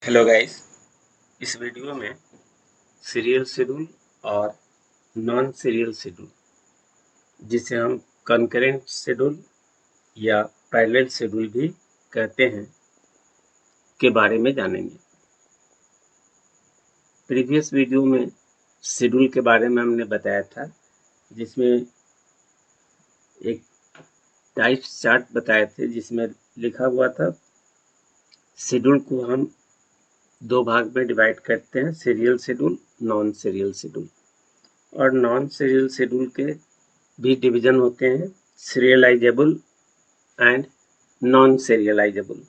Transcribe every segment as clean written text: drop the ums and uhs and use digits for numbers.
Hello guys. इस video में serial schedule और नॉन सीरियल शेड्यूल, जिसे हम कंकरेंट शेड्यूल या पैरेलल शेड्यूल भी कहते हैं, के बारे में जानेंगे। प्रीवियस वीडियो में शेड्यूल के बारे में हमने बताया था, जिसमें एक टाइप्स चार्ट बताए थे, जिसमें लिखा हुआ था शेड्यूल को हम दो भाग में डिवाइड करते हैं, serial schedule, non serial schedule. और नॉन सीरियल शेड्यूल के भी डिवीजन होते हैं, serialisable and non serialisable.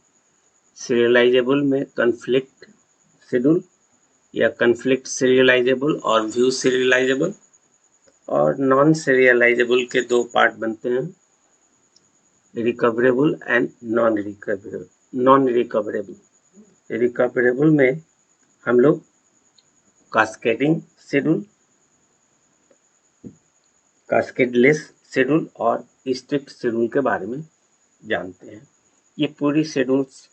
Serialisable में कन्फ्लिक्ट शेड्यूल या कन्फ्लिक्ट सीरियलाइजेबल और व्यू सीरियलाइजेबल, और नॉन सीरियलाइजेबल के दो पार्ट बनते हैं, recoverable and non recoverable. Recoverable में हम लोग कास्केडिंग शेड्यूल, कास्केडलेस शेड्यूल और स्ट्रिक्ट शेड्यूल के बारे में जानते हैं। ये पूरी शेड्यूल्स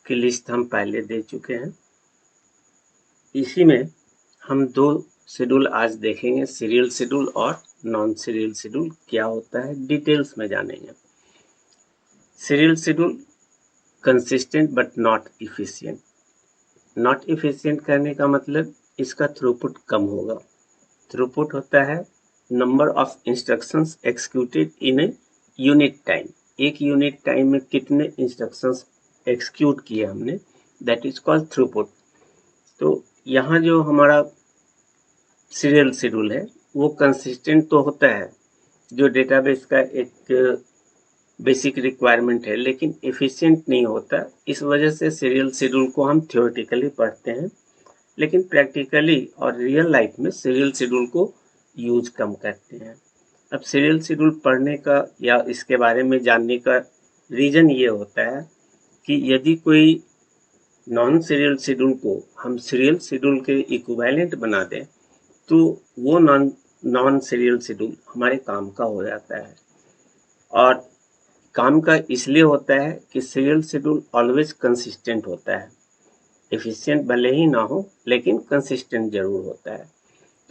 की लिस्ट हम पहले दे चुके हैं। इसी में हम दो शेड्यूल आज देखेंगे, सीरियल शेड्यूल और नॉन सीरियल शेड्यूल क्या होता है, डिटेल्स में जानेंगे। Serial schedule consistent but not efficient. Not efficient करने का मतलब इसका थ्रूपुट कम होगा। थ्रूपुट होता है number of instructions executed in a unit time. एक यूनिट टाइम में कितने इंस्ट्रक्शंस एक्सिक्यूट किए हमने, दैट इज कॉल्ड थ्रूपुट। तो यहाँ जो हमारा सीरियल शेड्यूल है वो कंसिस्टेंट तो होता है, जो डेटाबेस का एक बेसिक रिक्वायरमेंट है, लेकिन एफिशिएंट नहीं होता। इस वजह से सीरियल शेड्यूल को हम थ्योरेटिकली पढ़ते हैं, लेकिन प्रैक्टिकली और रियल लाइफ में सीरियल शेड्यूल को यूज कम करते हैं। अब सीरियल शेड्यूल पढ़ने का या इसके बारे में जानने का रीजन ये होता है कि यदि कोई नॉन सीरियल शेड्यूल को हम सीरियल शेड्यूल के इक्विवेलेंट बना दें, तो वो नॉन सीरियल शेड्यूल हमारे काम का हो जाता है। और काम का इसलिए होता है कि सीरियल शेड्यूल ऑलवेज कंसिस्टेंट होता है। एफिशिएंट भले ही ना हो, लेकिन कंसिस्टेंट जरूर होता है।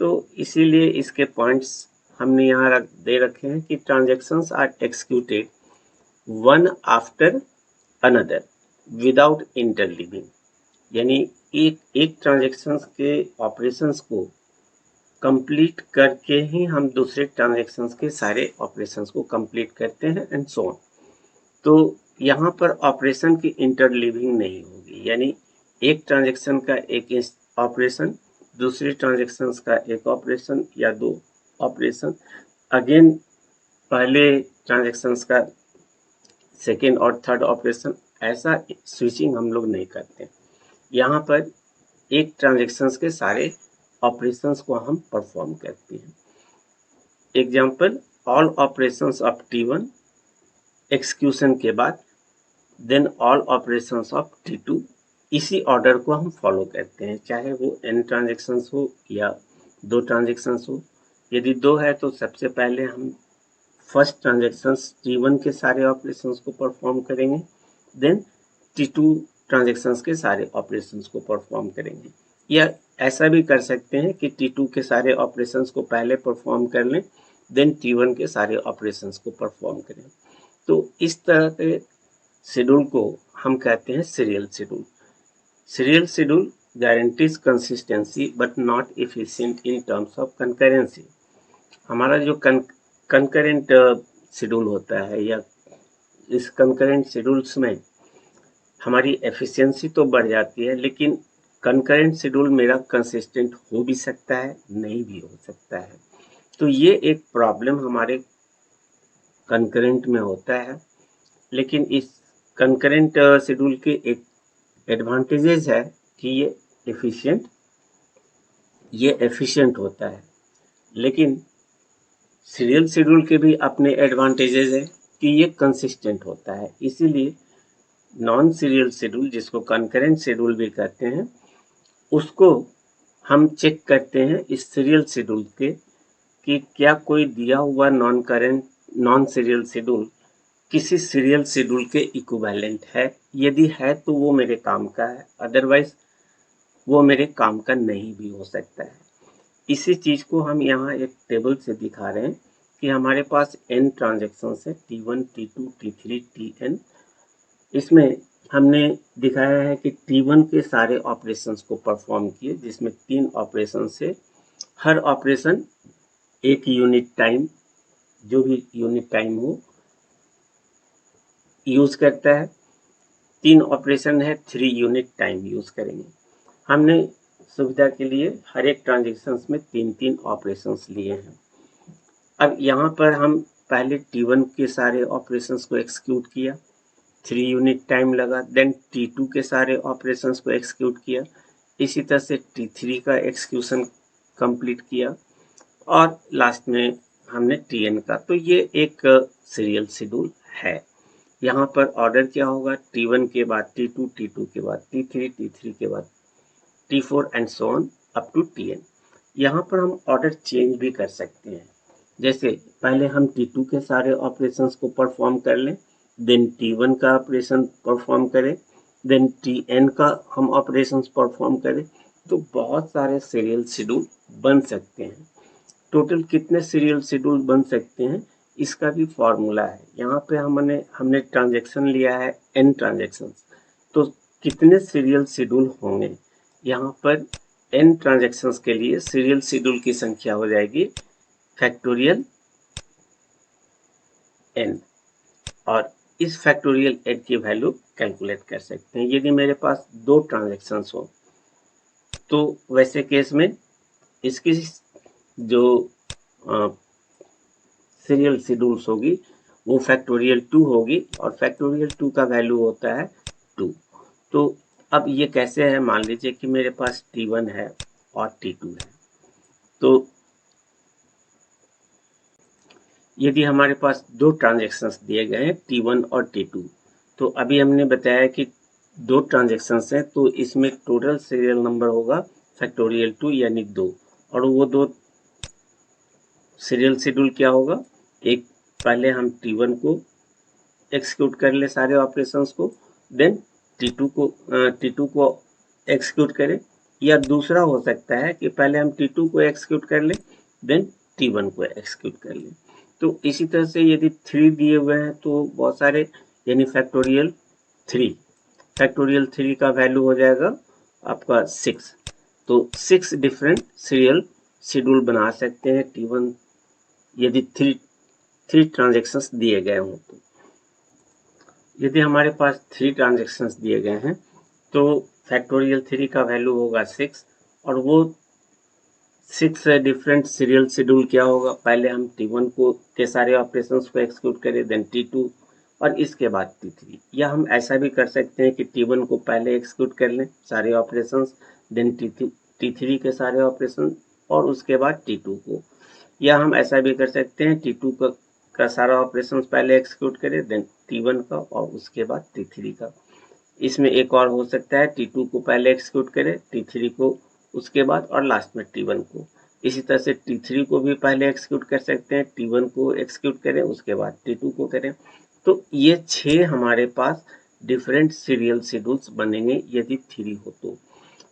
तो इसीलिए इसके पॉइंट्स हमने यहाँ दे रखे हैं कि transactions are executed one after another without interleaving. यानी एक ट्रांजैक्शंस के ऑपरेशंस को कंप्लीट करके ही हम दूसरे ट्रांजैक्शंस के सारे ऑपरेशंस को कंप्लीट करते हैं एंड सो ऑन। तो यहाँ पर ऑपरेशन की इंटरलीविंग नहीं होगी, यानी एक ट्रांजैक्शन का एक ऑपरेशन, दूसरे ट्रांजैक्शंस का एक ऑपरेशन या दो ऑपरेशन, अगेन पहले ट्रांजैक्शंस का सेकेंड और थर्ड ऑपरेशन, ऐसा स्विचिंग हम लोग नहीं करते। यहाँ पर एक ट्रांजैक्शंस के सारे ऑपरेशंस को हम परफॉर्म करते हैं। Example, all operations of T1 execution के बाद then all operations of T2, इसी ऑर्डर को हम फॉलो करते हैं, चाहे वो n ट्रांजैक्शंस हो या दो ट्रांजैक्शंस हो। यदि दो है तो सबसे पहले हम फर्स्ट ट्रांजैक्शंस T1 के सारे ऑपरेशंस को परफॉर्म करेंगे, देन T2 ट्रांजैक्शंस के सारे ऑपरेशंस को परफॉर्म करेंगे। या ऐसा भी कर सकते हैं कि T2 के सारे ऑपरेशंस को पहले परफॉर्म कर लें, देन T1 के सारे ऑपरेशंस को परफॉर्म करें। तो इस तरह के शेड्यूल को हम कहते हैं serial schedule. Serial schedule guarantees consistency but not efficient in terms of concurrency. हमारा जो कंकरेंट शेड्यूल होता है, या इस कंकरेंट शेड्यूल्स में हमारी एफिशिएंसी तो बढ़ जाती है, लेकिन कंकरेंट शेड्यूल मेरा कंसिस्टेंट हो भी सकता है, नहीं भी हो सकता है। तो ये एक प्रॉब्लम हमारे कंकरेंट में होता है। लेकिन इस कंकरेंट शेड्यूल के एक एडवांटेजेस है कि ये एफिशिएंट होता है। लेकिन सीरियल शेड्यूल के भी अपने एडवांटेजेस है कि ये कंसिस्टेंट होता है। इसीलिए नॉन सीरियल शेड्यूल, जिसको कंकरेंट शेड्यूल भी कहते हैं, उसको हम चेक करते हैं इस सीरियल शेड्यूल के कि क्या कोई दिया हुआ नॉन सीरियल शेड्यूल किसी सीरियल शेड्यूल के इक्विवेलेंट है। यदि है तो वो मेरे काम का है, अदरवाइज वो मेरे काम का नहीं भी हो सकता है। इसी चीज को हम यहाँ एक टेबल से दिखा रहे हैं कि हमारे पास n ट्रांजेक्शन है, T1, T2, T3, Tn। इसमें हमने दिखाया है कि T1 के सारे ऑपरेशंस को परफॉर्म किए, जिसमें 3 ऑपरेशन से हर ऑपरेशन एक यूनिट टाइम, जो भी यूनिट टाइम हो, यूज करता है। 3 ऑपरेशन है, 3 यूनिट टाइम यूज करेंगे। हमने सुविधा के लिए हर एक ट्रांजेक्शन में 3-3 ऑपरेशंस लिए हैं। अब यहाँ पर हम पहले T1 के सारे ऑपरेशंस को एक्सिक्यूट किया, 3 यूनिट टाइम लगा। देन T2 के सारे ऑपरेशंस को एक्सिक्यूट किया, इसी तरह से T3 का एक्सिक्यूशन कंप्लीट किया, और लास्ट में हमने Tn का। तो ये एक सीरियल शेड्यूल है। यहाँ पर ऑर्डर क्या होगा, T1 के बाद T2, T2 के बाद T3, T3 के बाद T4 and so on up to Tn। यहाँ पर हम ऑर्डर चेंज भी कर सकते हैं। जैसे पहले हम T2 के सारे ऑपरेशंस को परफॉर्म कर लें, देन T1 का ऑपरेशन परफॉर्म करें, देन Tn का हम ऑपरेशंस परफॉर्म करें, तो बहुत सारे सीरियल शेड्यूल बन सकते हैं। टोटल कितने सीरियल शेड्यूल बन सकते हैं, इसका भी फॉर्मूला है। यहाँ पे हमने ट्रांजेक्शन लिया है n ट्रांजेक्शन, तो कितने सीरियल शेड्यूल होंगे। यहाँ पर n ट्रांजेक्शन्स के लिए सीरियल शेड्यूल की संख्या हो जाएगी फैक्टोरियल n, और इस फैक्टोरियल n की वैल्यू कैलकुलेट कर सकते हैं। यदि मेरे पास 2 ट्रांजेक्शन्स हो तो वैसे केस में इसकी जो सीरियल शेड्यूल्स होगी वो फैक्टोरियल 2 होगी, और फैक्टोरियल 2 का वैल्यू होता है 2। तो अब ये कैसे है, मान लीजिए कि मेरे पास T1 है और T2 है। तो यदि हमारे पास 2 ट्रांजेक्शन्स दिए गए हैं T1 और T2, तो अभी हमने बताया कि 2 ट्रांजेक्शन्स हैं, तो इसमें टोटल सीरियल नंबर होगा फैक्टोरियल 2 यानी 2, और वो 2 सीरियल शेड्यूल क्या होगा, एक पहले हम T1 को एक्सिक्यूट कर ले सारे ऑपरेशंस को, देन T2 को एक्सिक्यूट करें, या दूसरा हो सकता है कि पहले हम T2 को एक्सिक्यूट कर ले, देन T1 को एक्सिक्यूट कर ले। तो इसी तरह से यदि 3 दिए हुए हैं तो बहुत सारे, यानी फैक्टोरियल 3 का वैल्यू हो जाएगा आपका 6। तो 6 डिफरेंट सीरियल शेड्यूल बना सकते हैं T1, यदि 3 ट्रांजेक्शन्स दिए गए हों। तो यदि हमारे पास 3 ट्रांजेक्शन्स दिए गए हैं तो फैक्टोरियल 3 का वैल्यू होगा 6, और वो 6 डिफरेंट सीरियल शेड्यूल क्या होगा, पहले हम T1 को के सारे ऑपरेशंस को एक्सिक्यूट करें, देन T2 और इसके बाद T3। या हम ऐसा भी कर सकते हैं कि T1 को पहले एक्सिक्यूट कर लें सारे ऑपरेशंस, देन T3 के सारे ऑपरेशन और उसके बाद T2 को। या हम ऐसा भी कर सकते हैं T2 का सारा ऑपरेशन पहले एक्सिक्यूट करें, देन T1 का और उसके बाद T3 का। इसमें एक और हो सकता है, T2 को पहले एक्सिक्यूट करें, T3 को उसके बाद, और लास्ट में T1 को। इसी तरह से T3 को भी पहले एक्सिक्यूट कर सकते हैं, T1 को एक्सिक्यूट करें, उसके बाद T2 को करें। तो ये 6 हमारे पास डिफरेंट सीरियल शेड्यूल्स बनेंगे यदि 3 हो तो।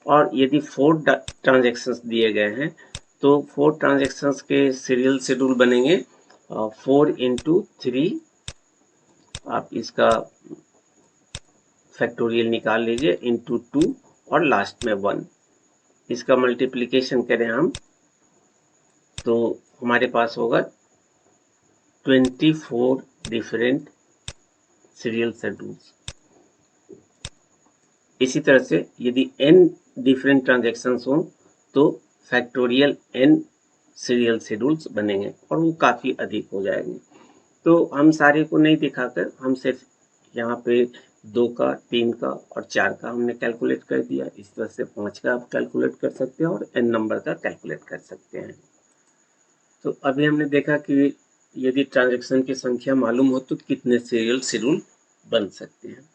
और यदि 4 ट्रांजेक्शन्स दिए गए हैं तो 4 ट्रांजेक्शन्स के सीरियल शेड्यूल बनेंगे 4 × 3, आप इसका फैक्टोरियल निकाल लीजिए, इंटू 2 और लास्ट में 1। इसका मल्टीप्लिकेशन करें हम तो हमारे पास होगा 24 डिफरेंट सीरियल शेड्यूल्स। इसी तरह से यदि n डिफरेंट ट्रांजेक्शन्स हों तो फैक्टोरियल n सीरियल शेड्यूल्स बनेंगे, और वो काफ़ी अधिक हो जाएंगे। तो हम सारे को नहीं दिखाकर हम सिर्फ यहाँ पे 2 का, 3 का और 4 का हमने कैलकुलेट कर दिया। इस तरह से 5 का आप कैलकुलेट कर सकते हैं और n नंबर का कैलकुलेट कर सकते हैं। तो अभी हमने देखा कि यदि ट्रांजैक्शन की संख्या मालूम हो तो कितने सीरियल शेड्यूल बन सकते हैं।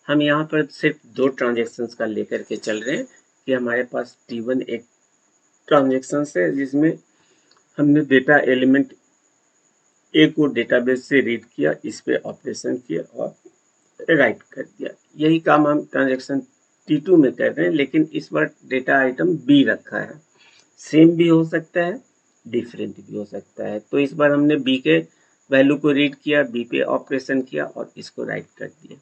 हम यहाँ पर सिर्फ 2 ट्रांजैक्शंस का लेकर के चल रहे हैं कि हमारे पास T1 एक ट्रांजैक्शन है जिसमें हमने डेटा एलिमेंट ए को डेटाबेस से रीड किया, इस पे ऑपरेशन किया और राइट कर दिया। यही काम हम ट्रांजैक्शन T2 में कर रहे हैं, लेकिन इस बार डेटा आइटम बी रखा है। सेम भी हो सकता है, डिफरेंट भी हो सकता है। तो इस बार हमने बी के वैल्यू को रीड किया, बी पे ऑपरेशन किया और इसको राइट कर दिया।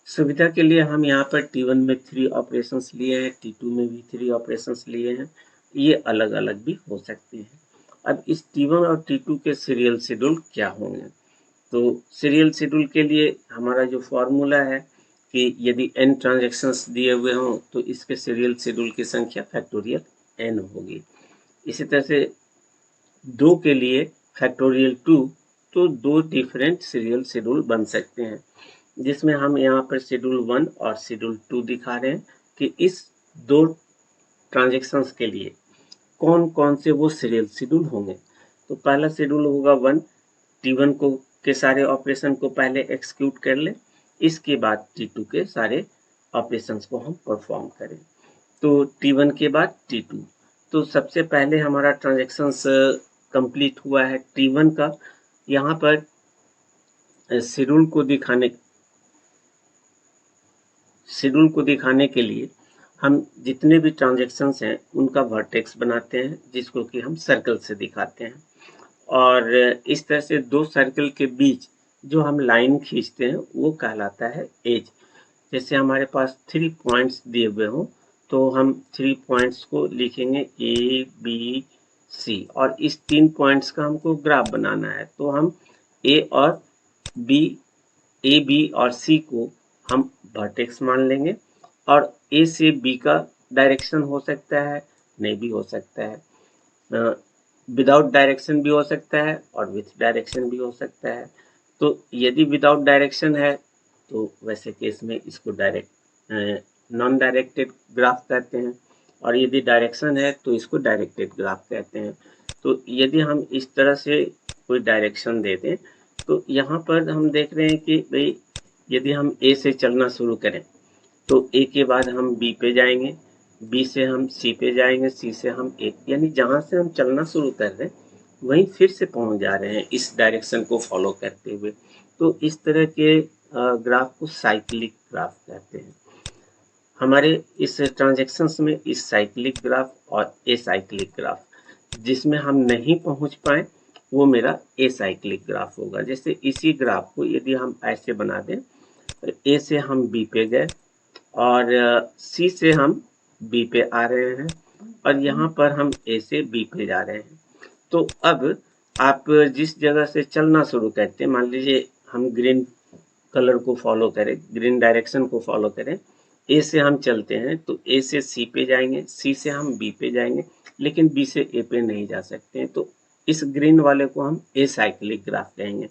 सुविधा के लिए हम यहाँ पर T1 में 3 ऑपरेशंस लिए हैं, T2 में भी 3 ऑपरेशंस लिए हैं। ये अलग अलग भी हो सकते हैं। अब इस T1 और T2 के सीरियल शेड्यूल क्या होंगे? तो सीरियल शेड्यूल के लिए हमारा जो फॉर्मूला है कि यदि n ट्रांजैक्शंस दिए हुए हों तो इसके सीरियल शेड्यूल की संख्या फैक्टोरियल n होगी। इसी तरह से 2 के लिए फैक्टोरियल 2, तो 2 डिफरेंट सीरियल शेड्यूल बन सकते हैं, जिसमें हम यहाँ पर शेड्यूल 1 और शेड्यूल 2 दिखा रहे हैं कि इस 2 ट्रांजैक्शंस के लिए कौन कौन से वो सीरियल शेड्यूल होंगे। तो पहला शेड्यूल होगा 1, T1 को के सारे ऑपरेशन को पहले एक्सिक्यूट कर ले, इसके बाद T2 के सारे ऑपरेशंस को हम परफॉर्म करें। तो T1 के बाद T2, तो सबसे पहले हमारा ट्रांजैक्शंस कंप्लीट हुआ है T1 का। यहाँ पर शेड्यूल को दिखाने के लिए हम जितने भी ट्रांजैक्शंस हैं उनका वर्टेक्स बनाते हैं, जिसको कि हम सर्कल से दिखाते हैं। और इस तरह से 2 सर्कल के बीच जो हम लाइन खींचते हैं वो कहलाता है एज। जैसे हमारे पास 3 पॉइंट्स दिए हुए हों तो हम 3 पॉइंट्स को लिखेंगे A, B, C, और इस 3 पॉइंट्स का हमको ग्राफ बनाना है। तो हम A, B और C को हम वर्टेक्स मान लेंगे, और A से B का डायरेक्शन हो सकता है, नहीं भी हो सकता है, विदाउट डायरेक्शन भी हो सकता है और विथ डायरेक्शन भी हो सकता है। तो यदि विदाउट डायरेक्शन है तो वैसे केस में इसको डायरेक्ट नॉन डायरेक्टेड ग्राफ कहते हैं, और यदि डायरेक्शन है तो इसको डायरेक्टेड ग्राफ कहते हैं। तो यदि हम इस तरह से कोई डायरेक्शन दे दें तो यहाँ पर हम देख रहे हैं कि भाई यदि हम A से चलना शुरू करें तो A के बाद हम B पे जाएंगे, B से हम C पे जाएंगे, C से हम A, यानी जहाँ से हम चलना शुरू कर रहे हैं वहीं फिर से पहुँच जा रहे हैं इस डायरेक्शन को फॉलो करते हुए। तो इस तरह के ग्राफ को साइक्लिक ग्राफ कहते हैं। हमारे इस ट्रांजैक्शंस में इस साइक्लिक ग्राफ और एसाइक्लिक ग्राफ, जिसमें हम नहीं पहुंच पाए वो मेरा एसाइक्लिक ग्राफ होगा। जैसे इसी ग्राफ को यदि हम ऐसे बना दें, ए से हम बी पे गए और सी से हम बी पे आ रहे हैं, और यहाँ पर हम ए से बी पे जा रहे हैं। तो अब आप जिस जगह से चलना शुरू करते हैं, मान लीजिए हम ग्रीन कलर को फॉलो करें, ग्रीन डायरेक्शन को फॉलो करें, ए से हम चलते हैं तो ए से सी पे जाएंगे, सी से हम बी पे जाएंगे, लेकिन बी से ए पे नहीं जा सकते हैं। तो इस ग्रीन वाले को हम ए साइक्लिक ग्राफ कहेंगे,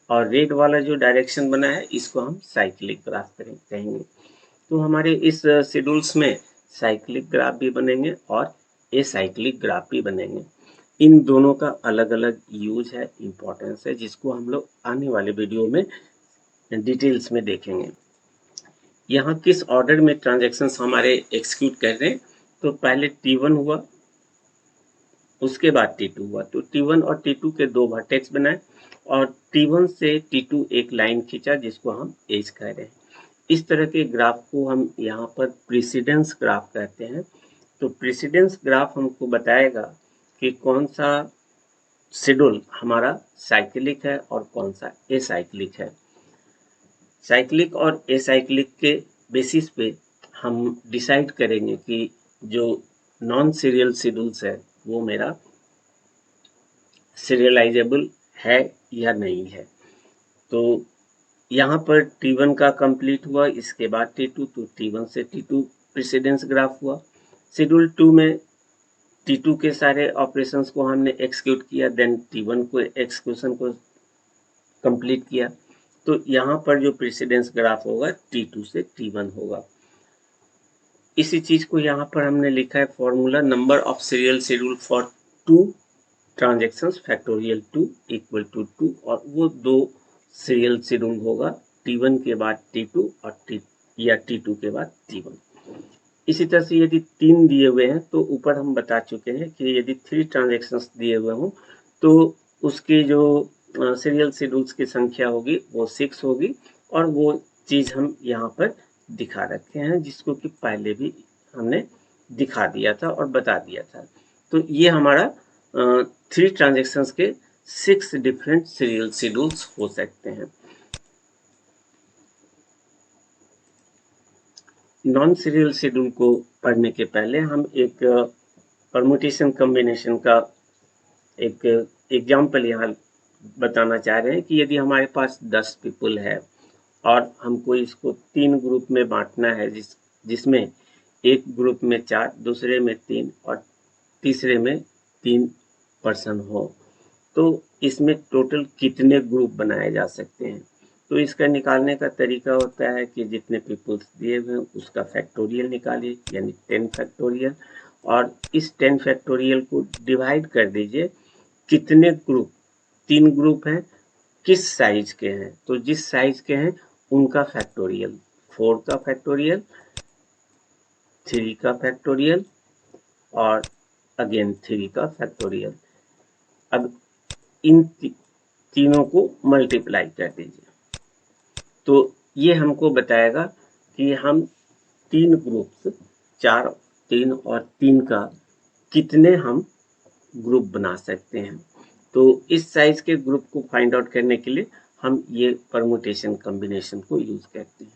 और रेड वाला जो डायरेक्शन बना है इसको हम साइक्लिक ग्राफ कहेंगे। तो हमारे इस शेड्यूल्स में साइक्लिक ग्राफ भी बनेंगे और एसाइक्लिक ग्राफ भी बनेंगे। इन दोनों का अलग अलग यूज है, इम्पोर्टेंस है, जिसको हम लोग आने वाले वीडियो में डिटेल्स में देखेंगे। यहाँ किस ऑर्डर में ट्रांजैक्शंस हमारे एग्जीक्यूट कर रहे हैं, तो पहले T1 हुआ, उसके बाद T2 हुआ। तो T1 और T2 के 2 वर्टेक्स बनाए और T1 से T2 एक लाइन खींचा, जिसको हम एज कह रहे हैं। इस तरह के ग्राफ को हम यहाँ पर प्रेसिडेंस ग्राफ कहते हैं। तो प्रेसिडेंस ग्राफ हमको बताएगा कि कौन सा शेड्यूल हमारा साइक्लिक है और कौन सा एसाइक्लिक है। साइक्लिक और एसाइक्लिक के बेसिस पे हम डिसाइड करेंगे कि जो नॉन सीरियल शेड्यूल्स है वो मेरा सीरियलाइजेबल है या नहीं है। तो यहाँ पर T1 का कंप्लीट हुआ, इसके बाद T2, तो T1 से T2 प्रेसिडेंस ग्राफ हुआ। शेड्यूल 2 में T2 के सारे ऑपरेशंस को हमने एक्सिक्यूट किया, देन T1 को एक्सिक्यूशन को कंप्लीट किया। तो यहाँ पर जो प्रेसिडेंस ग्राफ होगा T2 से T1 होगा। इसी चीज को यहाँ पर हमने लिखा है formula, number of serial schedule for 2 transactions factorial 2 equal to 2, और वो 2 सीरियल शेड्यूल होगा T1 के बाद T2 और T2 के बाद T1। इसी तरह से यदि 3 दिए हुए हैं तो ऊपर हम बता चुके हैं कि यदि 3 ट्रांजैक्शंस दिए हुए हों तो उसके जो सीरियल शेड्यूल्स की संख्या होगी वो 6 होगी, और वो चीज़ हम यहाँ पर दिखा रखे हैं, जिसको कि पहले भी हमने दिखा दिया था और बता दिया था। तो ये हमारा 3 ट्रांजेक्शन्स के 6 डिफरेंट सीरियल शेड्यूल्स हो सकते हैं। नॉन सीरियल शेड्यूल को पढ़ने के पहले हम एक परमुटेशन कॉम्बिनेशन का एक एग्जाम्पल यहाँ बताना चाह रहे हैं कि यदि हमारे पास 10 पीपल है और हमको इसको 3 ग्रुप में बांटना है, जिसमें एक ग्रुप में 4, दूसरे में 3 और तीसरे में 3 पर्सन हो, तो इसमें टोटल कितने ग्रुप बनाए जा सकते हैं। तो इसका निकालने का तरीका होता है कि जितने पीपल्स दिए हुए हैं उसका फैक्टोरियल निकालिए, यानी 10 फैक्टोरियल, और इस 10 फैक्टोरियल को डिवाइड कर दीजिए कितने ग्रुप, 3 ग्रुप हैं, किस साइज के हैं, तो जिस साइज के हैं उनका फैक्टोरियल, 4 का फैक्टोरियल, 3 का फैक्टोरियल और अगेन 3 का फैक्टोरियल। अब इन तीनों को मल्टीप्लाई कर दीजिए, तो ये हमको बताएगा कि हम 3 ग्रुप्स, 4, 3 और 3 का कितने हम ग्रुप बना सकते हैं। तो इस साइज के ग्रुप को फाइंड आउट करने के लिए हम ये परमुटेशन कॉम्बिनेशन को यूज करते हैं।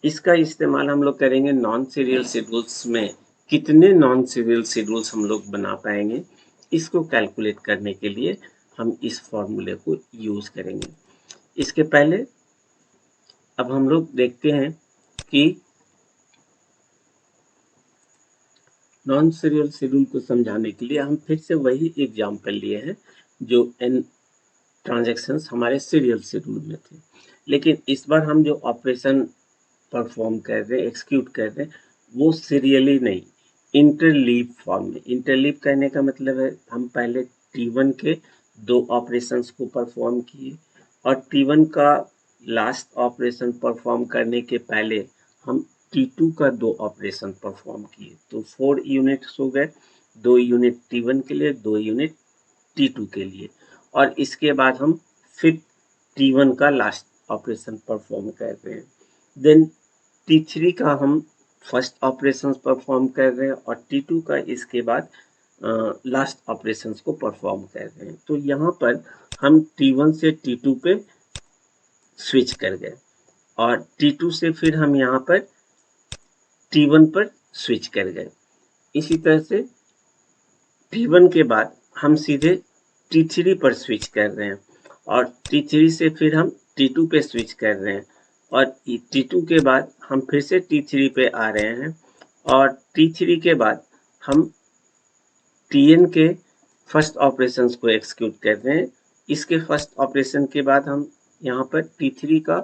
इसका इस्तेमाल हम लोग करेंगे नॉन सीरियल शेड्यूल्स में, कितने नॉन सीरियल शेड्यूल्स हम लोग बना पाएंगे, इसको कैलकुलेट करने के लिए हम इस फॉर्मूले को यूज करेंगे। इसके पहले अब हम लोग देखते हैं कि नॉन सीरियल शेड्यूल को समझाने के लिए हम फिर से वही एग्जाम्पल लिए हैं जो n ट्रांजैक्शंस हमारे सीरियल शेड्यूल में थे, लेकिन इस बार हम जो ऑपरेशन परफॉर्म कर रहे हैं, एक्सिक्यूट कर रहे हैं, वो सीरियली नहीं, इंटरलीव फॉर्म में। इंटरलीव करने का मतलब है हम पहले T1 के 2 ऑपरेशंस को परफॉर्म किए और T1 का लास्ट ऑपरेशन परफॉर्म करने के पहले हम T2 का 2 ऑपरेशन परफॉर्म किए, तो 4 यूनिट्स हो गए, 2 यूनिट T1 के लिए, 2 यूनिट T2 के लिए, और इसके बाद हम फिर T1 का लास्ट ऑपरेशन परफॉर्म कर रहे हैं। देन T3 का हम फर्स्ट ऑपरेशन परफॉर्म कर रहे हैं और T2 का इसके बाद लास्ट ऑपरेशंस को परफॉर्म कर रहे हैं। तो यहाँ पर हम T1 से T2 पे स्विच कर गए और T2 से फिर हम यहाँ पर T1 पर स्विच कर गए। इसी तरह से T1 के बाद हम सीधे T3 पर स्विच कर रहे हैं और T3 से फिर हम T2 पे स्विच कर रहे हैं और T2 के बाद हम फिर से T3 पे आ रहे हैं और T3 के बाद हम Tn के फर्स्ट ऑपरेशंस को एक्सिक्यूट कर रहे हैं। इसके फर्स्ट ऑपरेशन के बाद हम यहाँ पर T3 का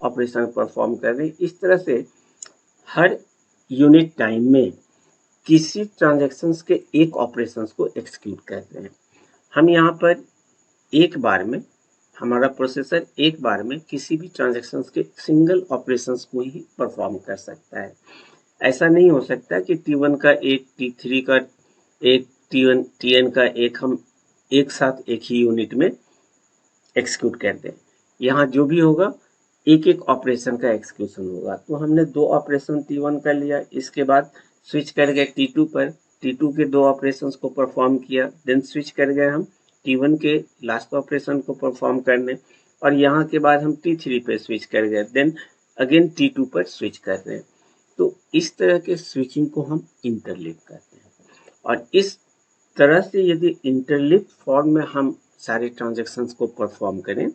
ऑपरेशन परफॉर्म कर रहे हैं। इस तरह से हर यूनिट टाइम में किसी ट्रांजैक्शंस के एक ऑपरेशंस को एक्सिक्यूट कर रहे हैं। हम यहाँ पर एक बार में, हमारा प्रोसेसर एक बार में किसी भी ट्रांजैक्शंस के सिंगल ऑपरेशंस को ही परफॉर्म कर सकता है। ऐसा नहीं हो सकता कि T1 का एक, T3 का एक, T1 Tn का एक हम एक साथ एक ही यूनिट में एक्सिक्यूट कर दें। यहाँ जो भी होगा एक एक ऑपरेशन का एक्सिक्यूशन होगा। तो हमने 2 ऑपरेशन T1 का लिया, इसके बाद स्विच कर गए T2 पर, T2 के 2 ऑपरेशंस को परफॉर्म किया, देन स्विच कर गए हम T1 के लास्ट ऑपरेशन को परफॉर्म करने और यहाँ के बाद हम T3 पे स्विच कर गए, देन अगेन T2 पर स्विच कर रहे हैं। तो इस तरह के स्विचिंग को हम इंटरलीव कहते हैं और इस तरह से यदि इंटरलीव फॉर्म में हम सारे ट्रांजैक्शंस को परफॉर्म करें,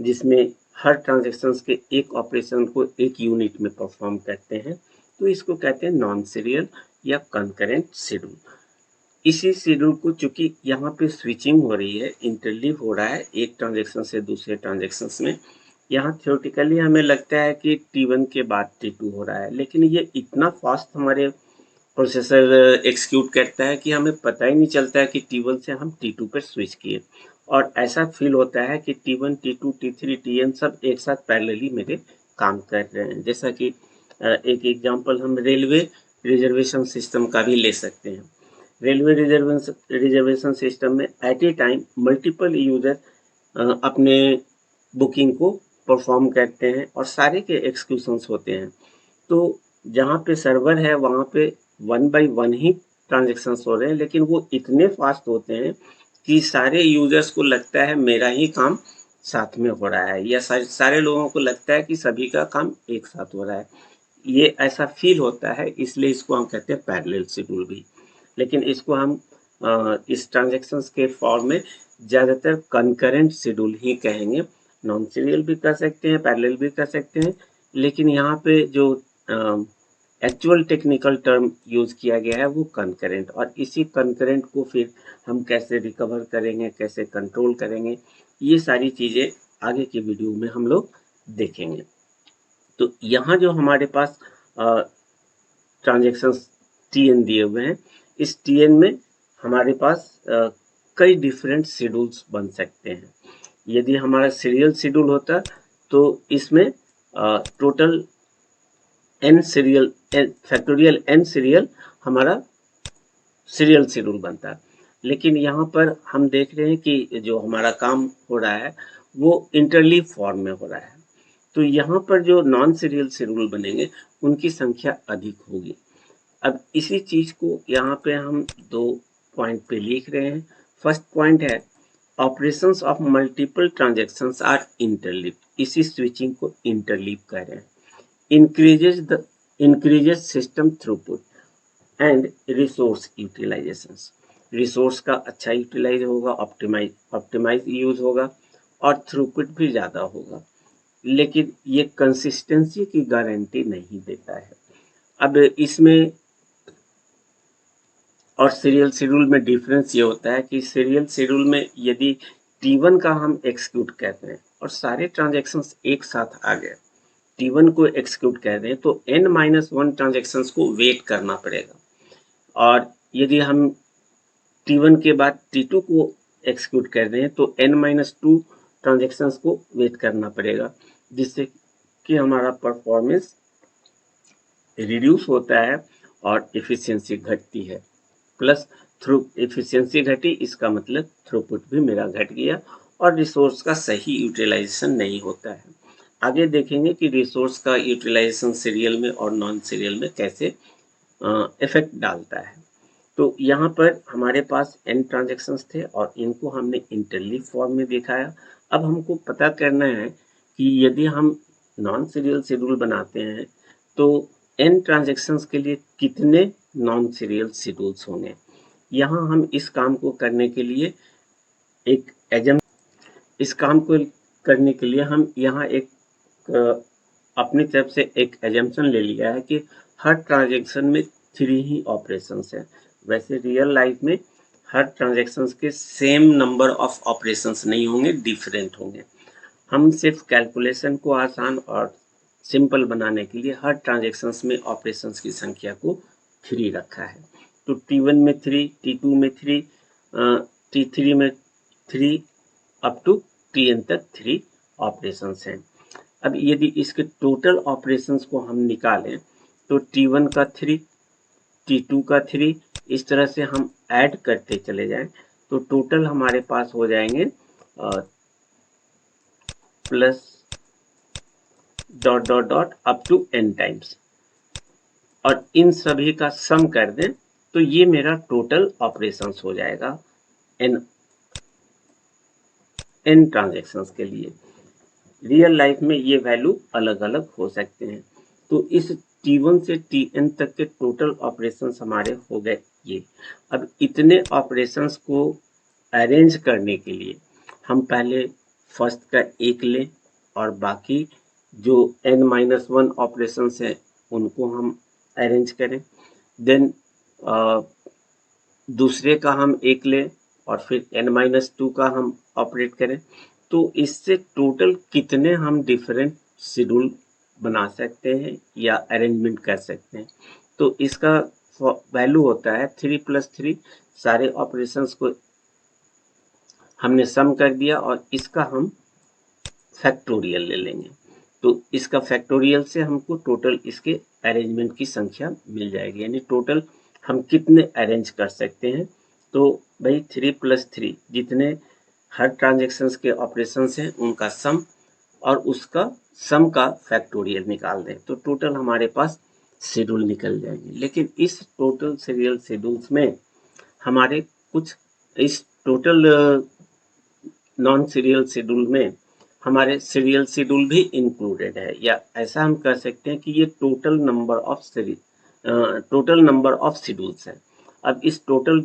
जिसमें हर ट्रांजैक्शंस के एक ऑपरेशन को एक यूनिट में परफॉर्म करते हैं, तो इसको कहते हैं नॉन सीरियल या कंकरेंट शेड्यूल। इसी शेड्यूल को चूंकि यहाँ पे स्विचिंग हो रही है, इंटरलीव हो रहा है एक ट्रांजैक्शन से दूसरे ट्रांजैक्शंस में, यहाँ थ्योरेटिकली हमें लगता है कि T1 के बाद T2 हो रहा है, लेकिन ये इतना फास्ट हमारे प्रोसेसर एक्सिक्यूट करता है कि हमें पता ही नहीं चलता है कि T1 से हम T2 पर स्विच किए और ऐसा फील होता है कि T1, T2, T3, Tn सब एक साथ पैरेलली मेरे काम कर रहे हैं। जैसा कि एक एग्जांपल हम रेलवे रिजर्वेशन सिस्टम का भी ले सकते हैं। रेलवे रिजर्वेशन सिस्टम में at a time multiple user अपने बुकिंग को परफॉर्म करते हैं और सारे के एक्सक्यूशंस होते हैं। तो जहाँ पे सर्वर है वहाँ पे 1 बाय 1 ही ट्रांजेक्शन्स हो रहे हैं, लेकिन वो इतने फास्ट होते हैं कि सारे यूजर्स को लगता है मेरा ही काम साथ में हो रहा है, या सारे लोगों को लगता है कि सभी का काम एक साथ हो रहा है। ये ऐसा फील होता है, इसलिए इसको हम कहते हैं पैरेलल शेड्यूल भी। लेकिन इसको हम इस ट्रांजेक्शन्स के फॉर्म में ज़्यादातर कंकरेंट शेड्यूल ही कहेंगे। नॉन सीरियल भी कर सकते हैं, पैरेलल भी कर सकते हैं, लेकिन यहाँ पे जो एक्चुअल टेक्निकल टर्म यूज़ किया गया है वो कंकरेंट, और इसी कंकरेंट को फिर हम कैसे रिकवर करेंगे, कैसे कंट्रोल करेंगे, ये सारी चीज़ें आगे की वीडियो में हम लोग देखेंगे। तो यहाँ जो हमारे पास ट्रांजेक्शन्स टीएन दिए हुए हैं, इस टीएन में हमारे पास कई डिफरेंट शेड्यूल्स बन सकते हैं। यदि हमारा सीरियल शेड्यूल होता तो इसमें total n serial factorial n serial हमारा सीरियल शेड्यूल बनता है। लेकिन यहाँ पर हम देख रहे हैं कि जो हमारा काम हो रहा है वो इंटरलीव फॉर्म में हो रहा है, तो यहाँ पर जो नॉन सीरियल शेड्यूल बनेंगे उनकी संख्या अधिक होगी। अब इसी चीज को यहाँ पे हम 2 पॉइंट पे लिख रहे हैं। फर्स्ट पॉइंट है operations of multiple transactions are interleave, इसी स्विचिंग को इंटरलीव कह रहे हैं। Increases system throughput and resource utilisations, resource का अच्छा यूटिलाइज होगा, ऑप्टिमाइज यूज होगा और थ्रूपुट भी ज़्यादा होगा, लेकिन ये कंसिस्टेंसी की गारंटी नहीं देता है। अब इसमें और सीरियल शेड्यूल में डिफरेंस ये होता है कि सीरियल शेड्यूल में यदि T1 का हम एक्सिक्यूट करते हैं और सारे ट्रांजैक्शंस एक साथ आ गए, T1 को एक्सिक्यूट कर रहे हैं, तो n-1 ट्रांजैक्शंस को वेट करना पड़ेगा, और यदि हम T1 के बाद T2 को एक्सिक्यूट कर रहे हैं तो n-2 ट्रांजैक्शंस को वेट करना पड़ेगा, जिससे कि हमारा परफॉर्मेंस रिड्यूस होता है और एफिशिएंसी घटती है। प्लस थ्रू एफिशिएंसी घटी, इसका मतलब थ्रूपुट भी मेरा घट गया और रिसोर्स का सही यूटिलाइजेशन नहीं होता है। आगे देखेंगे कि रिसोर्स का यूटिलाइजेशन सीरियल में और नॉन सीरियल में कैसे इफेक्ट डालता है। तो यहाँ पर हमारे पास n ट्रांजेक्शन्स थे और इनको हमने इंटरलीव फॉर्म में दिखाया। अब हमको पता करना है कि यदि हम नॉन सीरियल शेड्यूल बनाते हैं तो n ट्रांजेक्शन्स के लिए कितने नॉन सीरियल शेड्यूल्स होंगे। यहाँ हम इस काम को करने के लिए हम यहाँ एक अपनी तरफ से एक एजम्पशन ले लिया है कि हर ट्रांजेक्शन में 3 ही ऑपरेशंस हैं। वैसे रियल लाइफ में हर ट्रांजेक्शन्स के सेम नंबर ऑफ ऑपरेशंस नहीं होंगे, डिफरेंट होंगे। हम सिर्फ कैलकुलेशन को आसान और सिंपल बनाने के लिए हर ट्रांजेक्शन्स में ऑपरेशंस की संख्या को 3 रखा है। तो T1 में 3, T2 में 3, T3 में 3 अप टू Tn तक 3 ऑपरेशंस हैं। अब यदि इसके टोटल ऑपरेशंस को हम निकालें तो T1 का 3, T2 का 3, इस तरह से हम ऐड करते चले जाएं तो टोटल हमारे पास हो जाएंगे plus dot dot dot up to n times, और इन सभी का सम कर दें तो ये मेरा टोटल ऑपरेशंस हो जाएगा n ट्रांजैक्शंस के लिए। रियल लाइफ में ये वैल्यू अलग अलग हो सकते हैं। तो इस T1 से Tn तक के टोटल ऑपरेशंस हमारे हो गए ये। अब इतने ऑपरेशंस को अरेंज करने के लिए हम पहले फर्स्ट का 1 लें और बाकी जो n-1 ऑपरेशंस हैं उनको हम अरेंज करें, देन दूसरे का हम 1 लें और फिर n-2 का हम ऑपरेट करें। तो इससे टोटल कितने हम डिफरेंट शेड्यूल बना सकते हैं या अरेंजमेंट कर सकते हैं। तो इसका वैल्यू होता है 3 + 3, सारे ऑपरेशंस को हमने सम कर दिया और इसका हम फैक्टोरियल ले लेंगे। तो इसका फैक्टोरियल से हमको टोटल इसके अरेंजमेंट की संख्या मिल जाएगी, यानी टोटल हम कितने अरेंज कर सकते हैं। तो भाई 3 + 3 जितने हर ट्रांजेक्शन्स के ऑपरेशंस हैं उनका सम और उसका सम का फैक्टोरियल निकाल दें तो टोटल हमारे पास शेड्यूल निकल जाएंगे। लेकिन इस टोटल सीरियल शेड्यूल्स में हमारे कुछ इस टोटल नॉन सीरियल शेड्यूल में हमारे सीरियल शेड्यूल भी इंक्लूडेड है, या ऐसा हम कह सकते हैं कि ये टोटल नंबर ऑफ शेड्यूल्स है। अब इस टोटल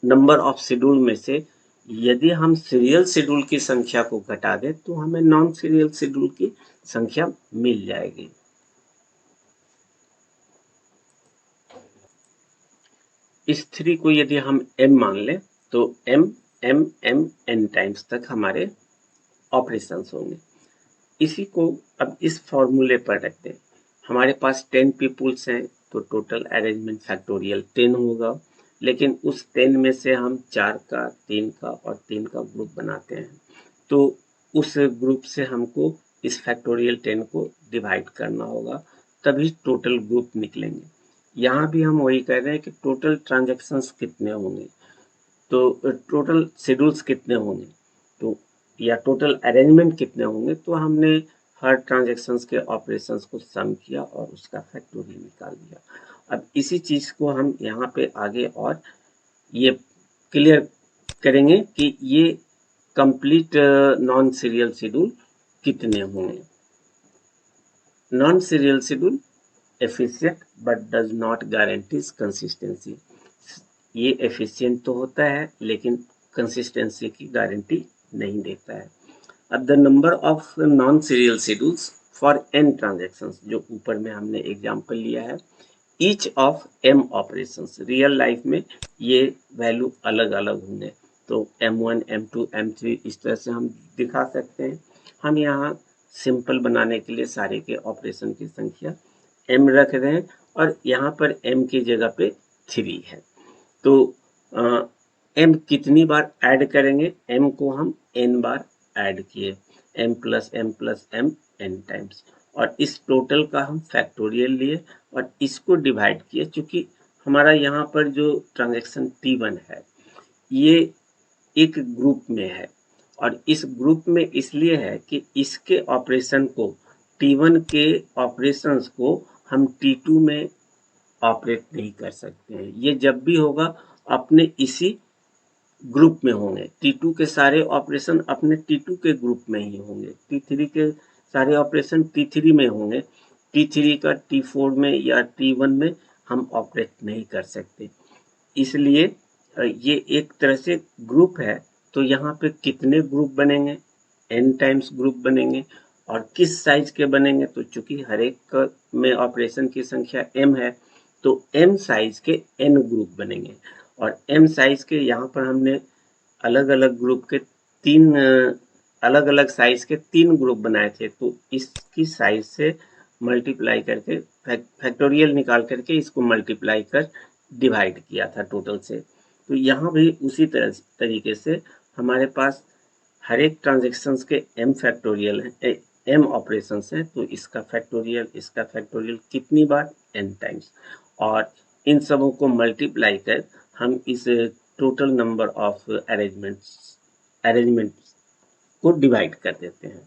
नंबर ऑफ शेड्यूल में से यदि हम सीरियल शेड्यूल की संख्या को घटा दें तो हमें नॉन सीरियल शेड्यूल की संख्या मिल जाएगी। इस 3 को यदि हम m मान लें तो n टाइम्स तक हमारे ऑपरेशंस होंगे। इसी को अब इस फॉर्मूले पर रखते हैं। हमारे पास 10 पीपुल्स हैं तो टोटल अरेंजमेंट फैक्टोरियल 10 होगा, लेकिन उस 10 में से हम 4 का, 3 का और 3 का ग्रुप बनाते हैं तो उस ग्रुप से हमको इस फैक्टोरियल 10 को डिवाइड करना होगा, तभी टोटल ग्रुप निकलेंगे। यहाँ भी हम वही कह रहे हैं कि टोटल ट्रांजैक्शंस कितने होंगे, तो टोटल शेड्यूल्स कितने होंगे, तो या टोटल अरेंजमेंट कितने होंगे, तो हमने हर ट्रांजैक्शंस के ऑपरेशंस को सम किया और उसका फैक्टोरियल निकाल दिया। अब इसी चीज़ को हम यहाँ पे आगे और ये क्लियर करेंगे कि ये कंप्लीट नॉन सीरियल शेड्यूल कितने होंगे। Non serial schedule efficient but does not guarantees consistency. ये एफिशिएंट तो होता है लेकिन कंसिस्टेंसी की गारंटी नहीं देता है। अब the number of non serial schedules for n transactions, जो ऊपर में हमने एग्जांपल लिया है, each of m operations. Real life में ये वैल्यू अलग अलग होंगे, तो m1 m2 m3 इस तरह से हम दिखा सकते हैं। हम यहाँ सिंपल बनाने के लिए सारे के ऑपरेशन की संख्या m रख रहे हैं और यहाँ पर m की जगह पे 3 है। तो m कितनी बार ऐड करेंगे, m को हम n बार ऐड किए, m plus m n times, और इस टोटल का हम फैक्टोरियल लिए और इसको डिवाइड किए। चूंकि हमारा यहाँ पर जो ट्रांजैक्शन T1 है ये एक ग्रुप में है और इस ग्रुप में इसलिए है कि इसके ऑपरेशन को T1 के ऑपरेशंस को हम T2 में ऑपरेट नहीं कर सकते हैं। ये जब भी होगा अपने इसी ग्रुप में होंगे। T2 के सारे ऑपरेशन अपने T2 के ग्रुप में ही होंगे, T3 के सारे ऑपरेशन T3 में होंगे, T3 का T4 में या T1 में हम ऑपरेट नहीं कर सकते। इसलिए ये एक तरह से ग्रुप है, तो यहाँ पे कितने ग्रुप बनेंगे, n टाइम्स ग्रुप बनेंगे और किस साइज के बनेंगे, तो चूंकि हर एक में ऑपरेशन की संख्या m है तो m साइज के n ग्रुप बनेंगे और m साइज के यहाँ पर हमने अलग अलग ग्रुप के अलग अलग साइज के 3 ग्रुप बनाए थे, तो इसकी साइज से मल्टीप्लाई करके फैक्टोरियल निकाल करके इसको मल्टीप्लाई कर डिवाइड किया था टोटल से। तो यहाँ भी उसी तरीके से हमारे पास हर एक ट्रांजेक्शन्स के m फैक्टोरियल है, m ऑपरेशंस हैं, तो इसका फैक्टोरियल कितनी बार, n टाइम्स, और इन सबों को मल्टीप्लाई कर हम इस टोटल नंबर ऑफ अरेंजमेंट्स को डिवाइड कर देते हैं।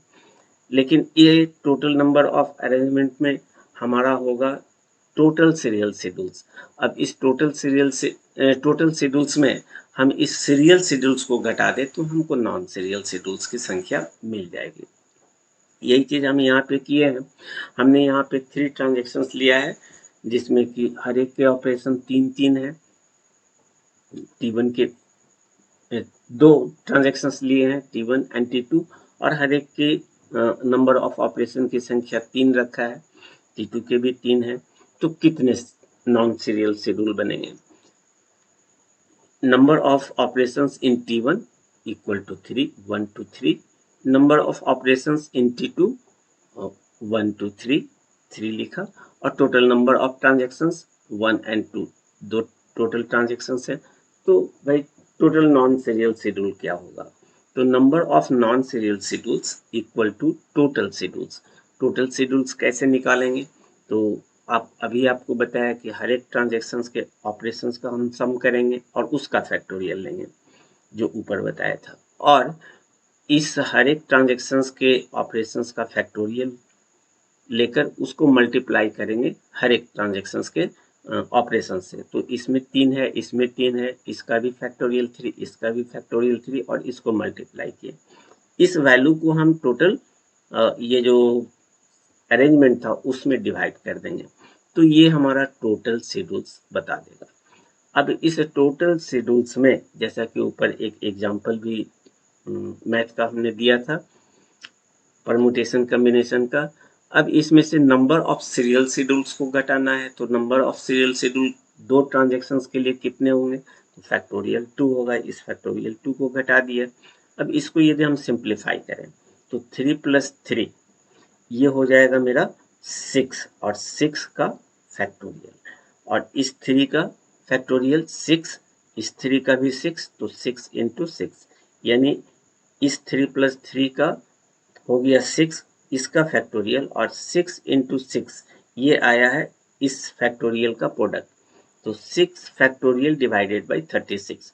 लेकिन ये टोटल नंबर ऑफ अरेंजमेंट में हमारा होगा टोटल सीरियल शेड्यूल्स। अब इस टोटल शेड्यूल्स में हम इस सीरियल शेड्यूल्स को घटा दें तो हमको नॉन सीरियल शेड्यूल्स की संख्या मिल जाएगी। यही चीज़ हम यहाँ पे किए हैं। हमने यहाँ पे 3 ट्रांजेक्शन्स लिया है जिसमें कि हर एक के ऑपरेशन 3 है। T1 के 2 ट्रांजेक्शन्स लिए हैं, T1 एंड T2, और हर एक के नंबर ऑफ ऑपरेशन की संख्या 3 रखा है, T2 के भी 3 है। तो कितने नॉन सीरियल शेड्यूल बनेंगे, number of operations in T1 equal to 3, 1 to 3, number of operations in T2 1 to 3, 3 लिखा, और total number of transactions 1 and 2, 2 total transactions है। तो भाई टोटल नॉन सीरियल शेड्यूल क्या होगा, तो number of non serial schedules equal to total schedules. Total schedules कैसे निकालेंगे, तो अभी आपको बताया कि हर एक ट्रांजेक्शन्स के ऑपरेशंस का हम सम करेंगे और उसका फैक्टोरियल लेंगे जो ऊपर बताया था। और इस हर एक ट्रांजेक्शन्स के ऑपरेशंस का फैक्टोरियल लेकर उसको मल्टीप्लाई करेंगे हर एक ट्रांजेक्शन्स के ऑपरेशन से। तो इसमें 3 है, इसमें 3 है, इसका भी फैक्टोरियल 3, इसका भी फैक्टोरियल 3 और इसको मल्टीप्लाई किए। इस वैल्यू को हम टोटल ये जो अरेंजमेंट था उसमें डिवाइड कर देंगे, तो ये हमारा टोटल शेड्यूल्स बता देगा। अब इस टोटल शेड्यूल्स में जैसा कि ऊपर एक एग्जांपल भी मैथ का हमने दिया था परमुटेशन कम्बिनेशन का। अब इसमें से नंबर ऑफ सीरियल शेड्यूल्स को घटाना है, तो number of serial schedule 2 transactions के लिए कितने होंगे, तो फैक्टोरियल 2 होगा। इस फैक्टोरियल 2 को घटा दिया। अब इसको यदि हम सिंप्लीफाई करें तो 3 + 3 ये हो जाएगा मेरा 6 और 6 का फैक्टोरियल, और इस 3 का फैक्टोरियल 6, इस 3 का भी 6, तो 6 × 6 यानी इस 3 + 3 का हो गया 6, इसका फैक्टोरियल, और 6 × 6 ये आया है इस फैक्टोरियल का प्रोडक्ट, तो 6 फैक्टोरियल डिवाइडेड बाय 36,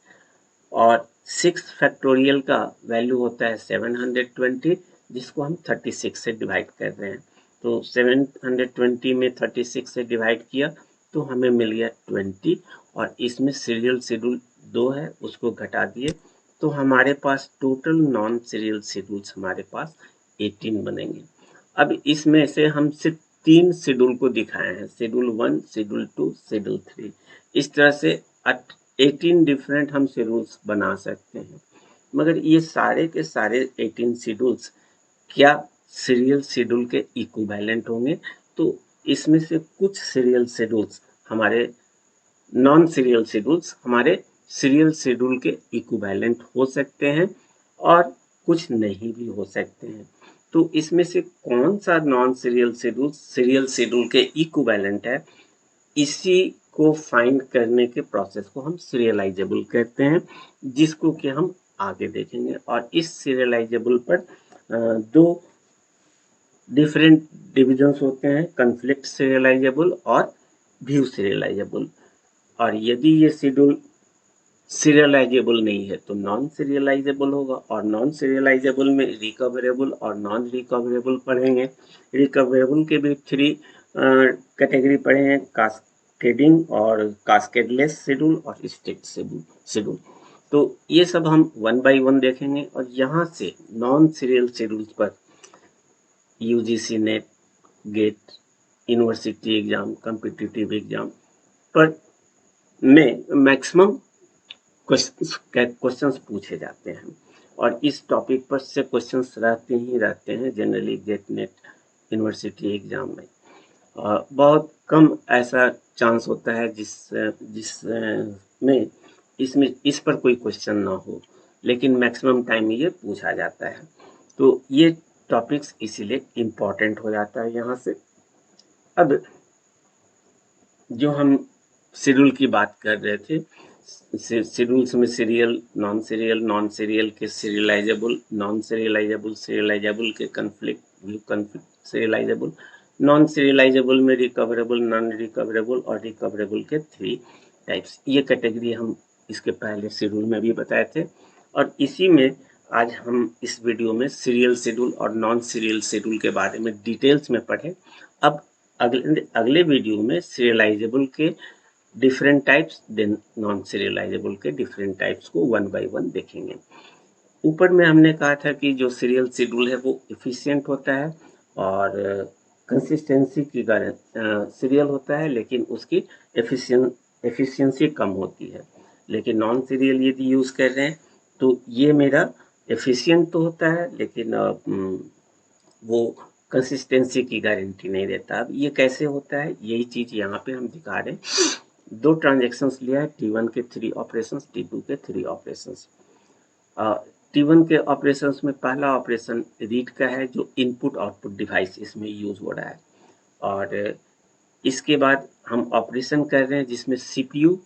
और 6 फैक्टोरियल का वैल्यू होता है 720, जिसको हम 36 से डिवाइड कर रहे हैं। तो 720 में 36 से डिवाइड किया तो हमें मिल गया 20, और इसमें सीरियल शेड्यूल 2 है उसको घटा दिए, तो हमारे पास टोटल नॉन सीरियल शेड्यूल्स हमारे पास 18 बनेंगे। अब इसमें से हम सिर्फ 3 शेड्यूल को दिखाए हैं, शेड्यूल 1, शेड्यूल 2, शेड्यूल 3। इस तरह से 18 डिफरेंट हम शेड्यूल्स बना सकते हैं, मगर ये सारे के सारे 18 शेड्यूल्स क्या सीरियल शेड्यूल के इक्विवेलेंट होंगे, तो इसमें से कुछ सीरियल शेड्यूल्स हमारे नॉन सीरियल शेड्यूल्स हमारे सीरियल शेड्यूल के इक्विवेलेंट हो सकते हैं और कुछ नहीं भी हो सकते हैं। तो इसमें से कौन सा non serial schedule serial schedule के इक्विवेलेंट है, इसी को फाइंड करने के प्रोसेस को हम सीरियलाइजेबल कहते हैं, जिसको कि हम आगे देखेंगे। और इस सीरियलाइजेबल पर 2 डिफरेंट डिविजन्स होते हैं, कॉन्फ्लिक्ट सीरियलाइजेबल और व्यू सीरियलाइजेबल। और यदि ये शेड्यूल सीरियलाइजेबल नहीं है तो नॉन सीरियलाइजेबल होगा, और नॉन सीरियलाइजेबल में रिकवरेबल और नॉन रिकवरेबल पढ़ेंगे। रिकवरेबल के भी 3 कैटेगरी पढ़े हैं, कास्केडिंग और कास्केडलेस शेड्यूल और स्ट्रिक्ट शेड्यूल। तो ये सब हम 1 बाय 1 देखेंगे, और यहाँ से नॉन सीरियल शेड्यूल्स पर UGC NET, GATE, university exam, competitive exam पर में मैक्सिमम क्वेश्चंस पूछे जाते हैं, और इस टॉपिक पर से क्वेश्चंस रहते ही रहते हैं generally GATE, NET, university exam में। बहुत कम ऐसा चांस होता है जिसमें इसमें इस पर कोई क्वेश्चन ना हो, लेकिन मैक्सिमम टाइम ये पूछा जाता है। तो ये टॉपिक्स इसीलिए इम्पोर्टेंट हो जाता है यहाँ से। अब जो हम शेड्यूल की बात कर रहे थे, शेड्यूल्स में सीरियल, नॉन सीरियल के सीरियलाइजेबल, नॉन सीरियलाइजेबल, सीरियलाइजेबल के conflict, view conflict serialisable, non serialisable में रिकवरेबल, नॉन रिकवरेबल और रिकवरेबल के 3 टाइप्स। ये कैटेगरी हम इसके पहले शेड्यूल में भी बताए थे, और इसी में आज हम इस वीडियो में सीरियल शेड्यूल और नॉन सीरियल शेड्यूल के बारे में डिटेल्स में पढ़े। अब अगले वीडियो में सीरियलाइजेबल के different types, then non serialisable के डिफरेंट टाइप्स को 1 बाय 1 देखेंगे। ऊपर में हमने कहा था कि जो सीरियल शेड्यूल है वो एफिशिएंट होता है और कंसिस्टेंसी की सीरियल होता है, लेकिन उसकी एफिशिएंसी कम होती है। लेकिन नॉन सीरियल यदि यूज़ कर रहे हैं तो ये मेरा एफिशिएंट तो होता है, लेकिन वो कंसिस्टेंसी की गारंटी नहीं देता। अब ये कैसे होता है, यही चीज़ यहाँ पे हम दिखा रहे हैं। 2 ट्रांजेक्शन्स लिया है, T1 के 3 ऑपरेशंस, T2 के 3 ऑपरेशंस। T1 के ऑपरेशंस में पहला ऑपरेशन रीड का है, जो इनपुट आउटपुट डिवाइस इसमें यूज हो रहा है, और इसके बाद हम ऑपरेशन कर रहे हैं जिसमें CPU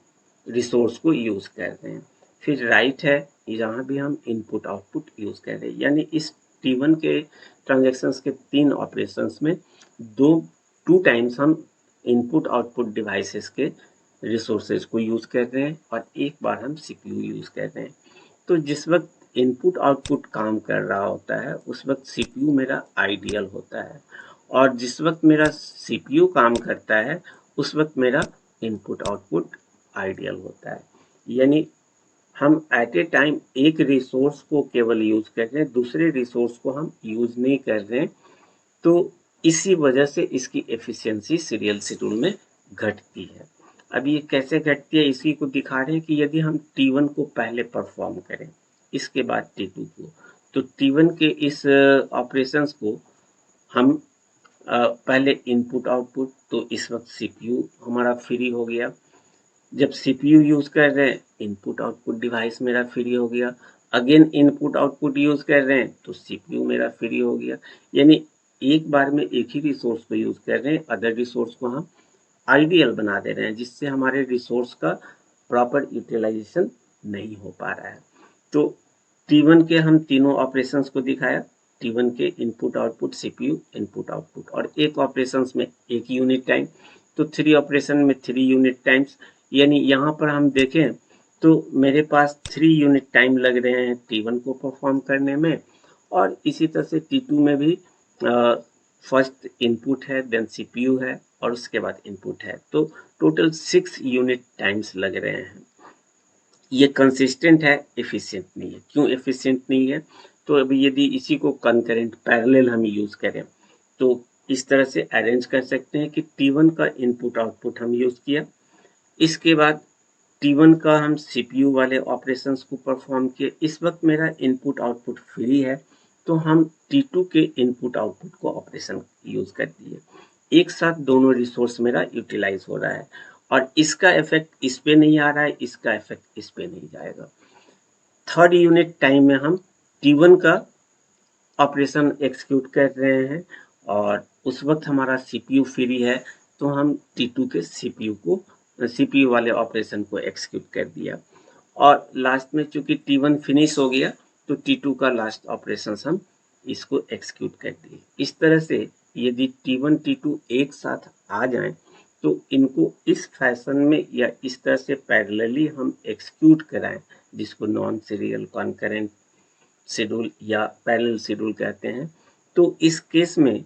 रिसोर्स को यूज कर रहे हैं। फिर राइट है, यहाँ भी हम इनपुट आउटपुट यूज कर रहे हैं, यानी इस T1 के ट्रांजेक्शन्स के 3 ऑपरेशंस में 2 टाइम्स हम इनपुट आउटपुट डिवाइसेस के रिसोर्सेज को यूज कर रहे हैं, और एक बार हम CPU यूज कर रहे हैं। तो जिस वक्त इनपुट आउटपुट काम कर रहा होता है उस वक्त सीपीयू मेरा आइडियल होता है, और जिस वक्त मेरा सीपीयू काम करता है उस वक्त मेरा इनपुट आउटपुट आइडियल होता है। यानी हम एट ए टाइम एक रिसोर्स को केवल यूज कर रहे हैं, दूसरे रिसोर्स को हम यूज नहीं कर रहे हैं, तो इसी वजह से इसकी एफिशिएंसी सीरियल शेड्यूल में घटती है। अब ये कैसे घटती है इसी को दिखा रहे हैं कि यदि हम T1 को पहले परफॉर्म करें इसके बाद T2 को, तो T1 के इस ऑपरेशंस को हम पहले इनपुट आउटपुट, तो इस वक्त सीपीयू हमारा फ्री हो गया। जब सीपीयू यूज कर रहे हैं इनपुट आउटपुट डिवाइस मेरा फ्री हो गया, अगेन इनपुट आउटपुट यूज कर रहे हैं तो सीपीयू मेरा फ्री हो गया। यानी एक बार में एक ही रिसोर्स को यूज कर रहे हैं, अदर रिसोर्स को हम आइडियल बना दे रहे हैं, जिससे हमारे रिसोर्स का प्रॉपर यूटिलाइजेशन नहीं हो पा रहा है। तो T1 के हम तीनों ऑपरेशंस को दिखाया, T1 के input output CPU input output, और एक ऑपरेशंस में एक यूनिट टाइम, तो 3 ऑपरेशन में 3 यूनिट टाइम्स। यानी यहाँ पर हम देखें तो मेरे पास 3 यूनिट टाइम लग रहे हैं T1 को परफॉर्म करने में, और इसी तरह से T2 में भी फर्स्ट इनपुट है, देन सीपीयू है, और उसके बाद इनपुट है, तो टोटल 6 यूनिट टाइम्स लग रहे हैं। ये कंसिस्टेंट है, एफिशिएंट नहीं है। क्यों एफिशिएंट नहीं है? तो अभी यदि इसी को कंकरेंट पैरेलल हम यूज करें तो इस तरह से अरेंज कर सकते हैं कि T1 का इनपुट आउटपुट हम यूज किया, इसके बाद T1 का हम सीपीयू वाले ऑपरेशंस को परफॉर्म किए, इस वक्त मेरा इनपुट आउटपुट फ्री है, तो हम T2 के इनपुट आउटपुट को ऑपरेशन यूज कर दिए। एक साथ दोनों रिसोर्स मेरा यूटिलाइज हो रहा है, और इसका इफेक्ट इस पे नहीं आ रहा है, इसका इफेक्ट इस पे नहीं जाएगा। थर्ड यूनिट टाइम में हम T1 का ऑपरेशन एक्सिक्यूट कर रहे हैं, और उस वक्त हमारा सीपीयू फ्री है, तो हम T2 के सीपीयू वाले ऑपरेशन को एक्सिक्यूट कर दिया, और लास्ट में चूंकि T1 फिनिश हो गया तो T2 का लास्ट ऑपरेशन हम इसको एक्सिक्यूट कर दिए। इस तरह से यदि T1 T2 एक साथ आ जाएं तो इनको इस फैशन में या इस तरह से पैरेलली हम एक्सिक्यूट कराएं, जिसको नॉन सीरियल कॉन्करेंट शेड्यूल या पैरेलल शेड्यूल कहते हैं। तो इस केस में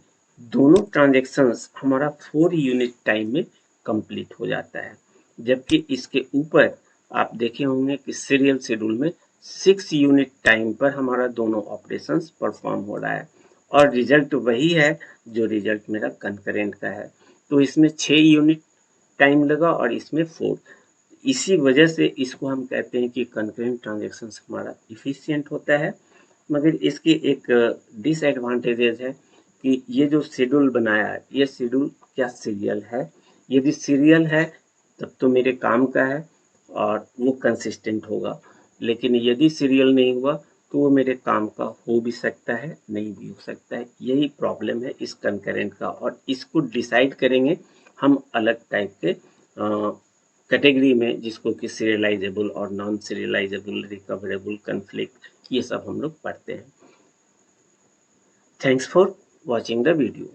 दोनों ट्रांजैक्शंस हमारा 4 यूनिट टाइम में कंप्लीट हो जाता है, जबकि इसके ऊपर आप देखे होंगे कि सीरियल शेड्यूल में 6 यूनिट टाइम पर हमारा दोनों ऑपरेशंस परफॉर्म हो रहा है, और रिजल्ट वही है जो रिजल्ट मेरा कंकरेंट का है। तो इसमें 6 यूनिट टाइम लगा और इसमें 4। इसी वजह से इसको हम कहते हैं कि कंकरेंट ट्रांजैक्शन हमारा इफिशियंट होता है। मगर इसकी एक डिसएडवांटेजेस है कि ये जो शेड्यूल बनाया है ये शेड्यूल क्या सीरियल है? यदि सीरियल है तब तो मेरे काम का है और वो कंसिस्टेंट होगा, लेकिन यदि सीरियल नहीं हुआ तो वो मेरे काम का हो भी सकता है, नहीं भी हो सकता है। यही प्रॉब्लम है इस कंकरेंट का, और इसको डिसाइड करेंगे हम अलग टाइप के कैटेगरी में, जिसको कि सीरियलाइजेबल और नॉन सीरियलाइजेबल, रिकवरेबल, कन्फ्लिक्ट, ये सब हम लोग पढ़ते हैं। Thanks for watching the video.